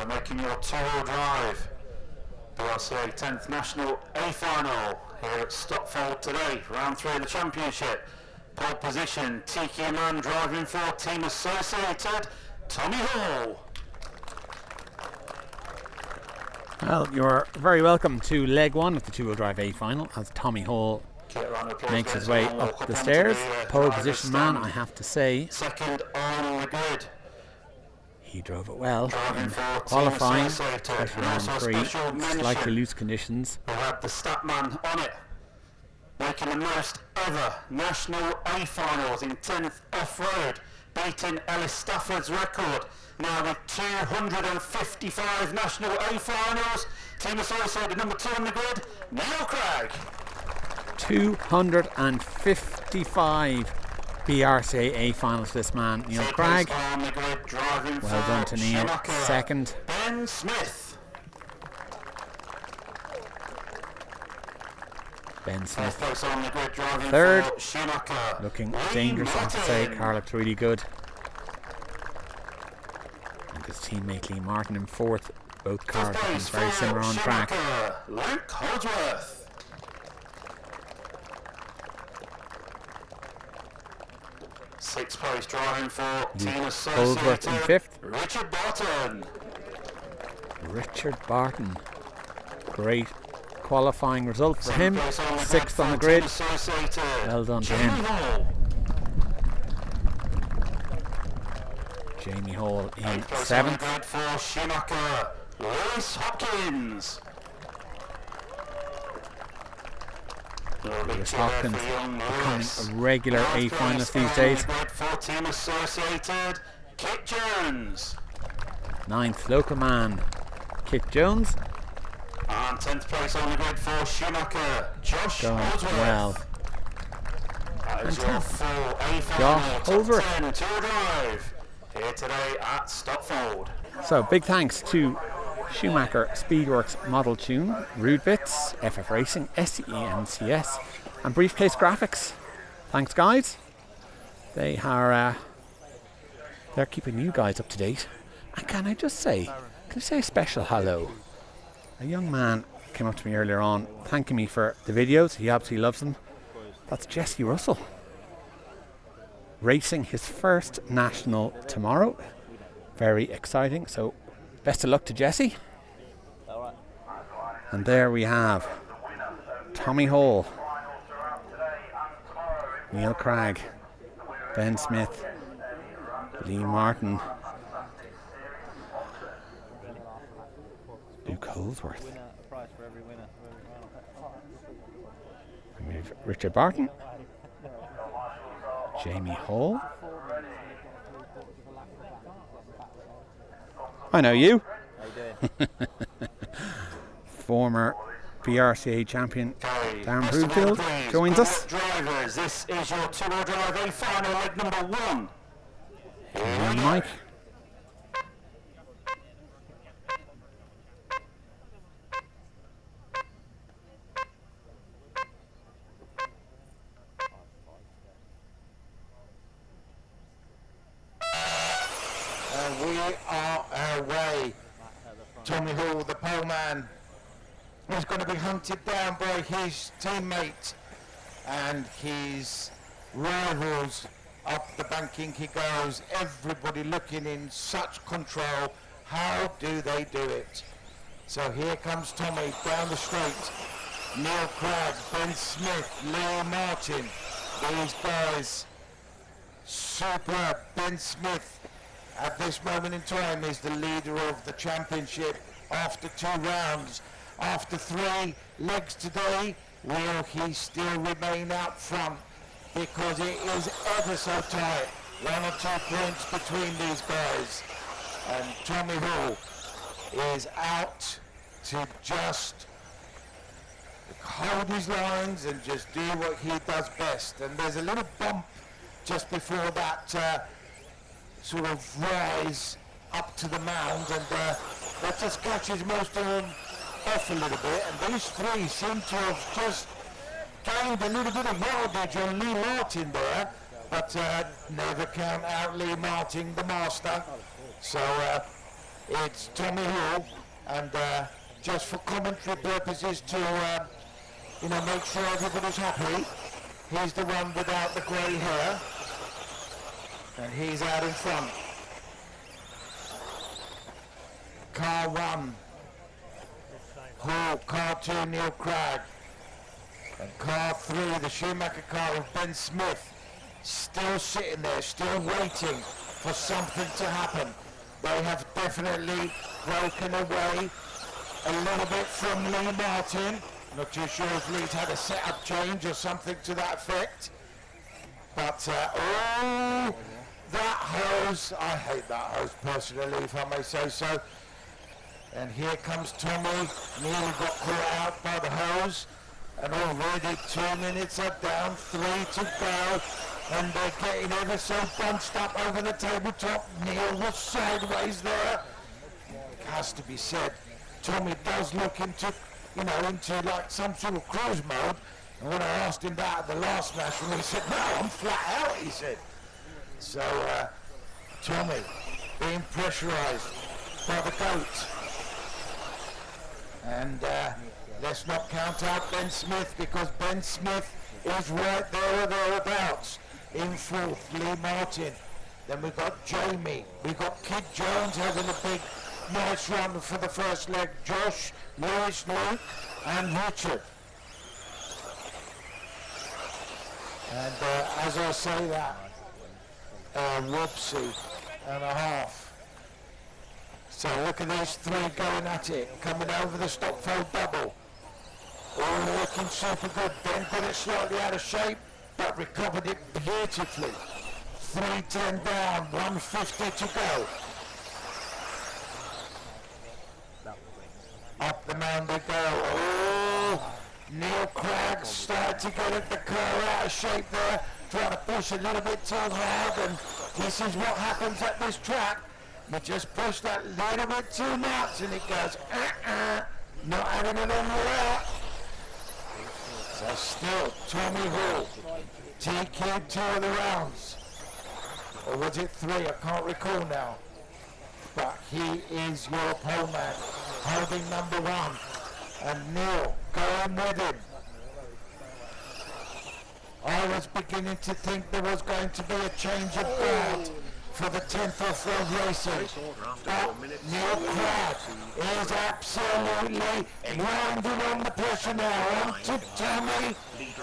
Now making your two-wheel drive BRCA 10th National A final here at Stotfold today, round 3 of the championship. Pole position, Tiki Man driving for Team Associated, Tommy Hall. Well, you're very welcome to leg 1 of the two-wheel drive A final as Tommy Hall makes his way up the stairs. Pole position man, I have to say. Second on the grid. He drove it well in qualifying, especially round 3, slightly loose conditions. We had the stap man on it, making the most ever national A finals in 10th off-road, beating Ellis Stafford's record. Now with 255 national A finals, Team Associated number 2 on the grid, Neil Craig. 255 BRCA A finals for this man, Neil Craig. On the grid, driving well done to Neil. Schumacher. Second, Ben Smith. Ben Smith. Place on the grid, driving third, for Schumacher. looking dangerous, I have to say. Car looked really good. And his teammate Lee Martin in fourth. Both cars looking very similar on track. Luke Holdsworth. Sixth place driving for Team Associated, Holdsworth in fifth. Richard Barton. Richard Barton. Great qualifying result for him. Sixth on the grid. Well done to him. Jamie Hall in seventh. For Schumacher, Lewis Hopkins. Lewis Hopkins becoming a regular A finalist these days. For Team Associated, Kit Jones. Ninth, local man, Kit Jones. And 10th place on the grid for Schumacher, Josh Going Holdsworth. well. That is your full A final Josh Holdsworth. top 10 tour drive here today at Stotfold. So big thanks to Schumacher Speedworks Model Tune, Rude Bits, FF Racing, SENCS and Briefcase Graphics. Thanks guys. They are they're keeping you guys up to date. And can I say a special hello? A young man came up to me earlier on thanking me for the videos. He absolutely loves them. That's Jesse Russell. Racing his first national tomorrow. Very exciting. So best of luck to Jesse. And there we have Tommy Hall, Neil Craig, Ben Smith, Lee Martin, Luke Holdsworth, and we have Richard Barton, Jamie Hall. I know you. How you doing? Former BRCA champion Daun Broomfield joins us. Drivers, this is your two-wheel drive A final leg number 1. And Mike. We are away. Tommy Hall, the pole man, is going to be hunted down by his teammate and his rivals. Up the banking he goes, everybody looking in such control. How do they do it? So here comes Tommy down the straight. Neil Craig, Ben Smith, Lee Martin. These guys, superb. Ben Smith at this moment in time is the leader of the championship after 2 rounds. After 3 legs today, will he still remain out front? Because it is ever so tight. 1 or 2 points between these guys. And Tommy Hall is out to just hold his lines and just do what he does best. And there's a little bump just before that sort of rise up to the mound, and that just catches most of them off a little bit. And these 3 seem to have just gained a little bit of yardage on Lee Martin there, but never count out Lee Martin, the master. So it's Tommy Hall, and just for commentary purposes to make sure everybody's happy, he's the one without the grey hair, and he's out in front. Car 1, Hall. Car 2, Neil Cragg. And car 3, the Schumacher car of Ben Smith, still sitting there, still waiting for something to happen. They have definitely broken away a little bit from Lee Martin. Not too sure if Lee's had a setup change or something to that effect. But, oh, that hose, I hate that hose personally, if I may say so. And here comes Tommy, nearly got caught out by the hose. And already 2 minutes are down, 3 to go. And they're getting ever so bunched up over the tabletop. Neil was sideways there. It has to be said, Tommy does look into like some sort of cruise mode. And when I asked him that at the last national, he said, no, I'm flat out, he said. So, Tommy being pressurized by the goat. And let's not count out Ben Smith, because Ben Smith is right there or thereabouts. In fourth, Lee Martin. Then we've got Jamie. We've got Kid Jones having a big, nice run for the first leg. Josh, Lewis, Luke, and Richard. And as I say that, whoopsie and a half. So look at these 3 going at it, coming over the Stotfold double. All looking super good. Ben got it slightly out of shape, but recovered it beautifully. 310 down, 150 to go. Up the mound they go. Oh, Neil Cragg started to get the car out of shape there, trying to push a little bit too hard, and this is what happens at this track. You just push that little bit too much and it goes, not having it on the route. So still, Tommy Hall, TQ 2 of the rounds. Or was it 3? I can't recall now. But he is your pole man, holding number 1. And Neil, going with him. I was beginning to think there was going to be a change of guard for the 10th Offroad Racing. But Neil Cragg is absolutely rounding on the pressure now. On to Tommy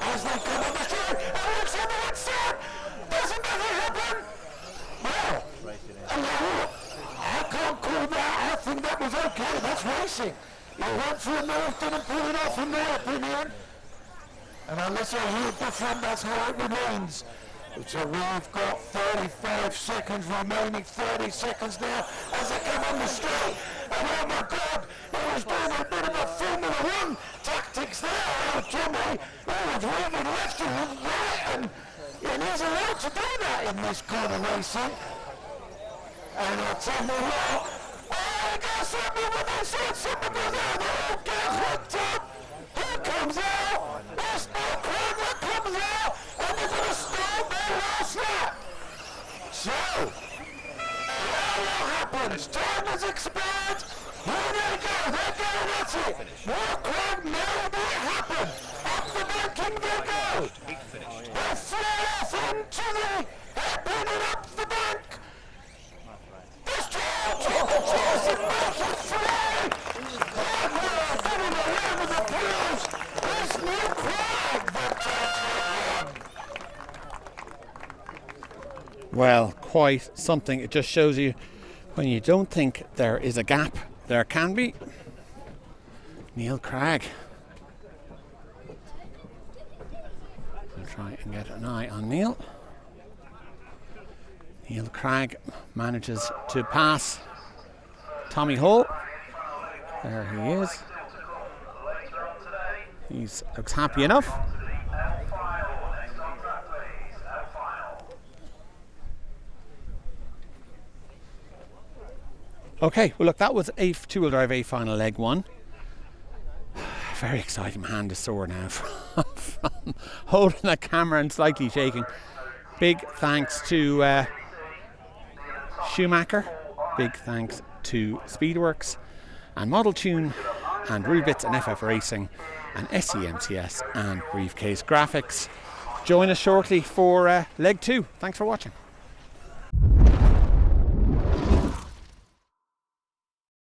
as they come on the street. And looks on the outside. Doesn't nothing happen? Well, I can't call that. I think that was okay. That's racing. He went for a move, didn't pull it off in my opinion. And unless I hear different, that's how it remains. So we've got 35 seconds remaining, 30 seconds now as they come on the straight. And oh my God, he was doing a bit of a Formula 1 tactics there. Oh, Tommy, he was moving left and right, and he's allowed to do that in this kind of racing. And I'll tell you what, oh, he goes something with this side, something goes out, they all get hooked up. Who comes out? There's no crowd that comes out, and they're going to start their last lap. So, what happens? Time has expired. Here they go. They're going at it. More crowd, maybe it happen. Up the banking they go. They fly off into the hairpin and up the bank. There's two controls and make it fly. Giving a round of applause. There's Neil Cragg, the champion. Well, quite something. It just shows you when you don't think there is a gap, there can be. Neil Cragg. I'll try and get an eye on Neil. Neil Cragg manages to pass Tommy Hall. There he is. He looks happy enough. Okay, well look, that was a two-wheel drive A final leg 1. Very exciting. My hand is sore now from holding the camera and slightly shaking. Big thanks to Schumacher. Big thanks to Speedworks, and Model Tune, and Rudebits and FF Racing, and SEMCS and Briefcase Graphics. Join us shortly for leg 2. Thanks for watching.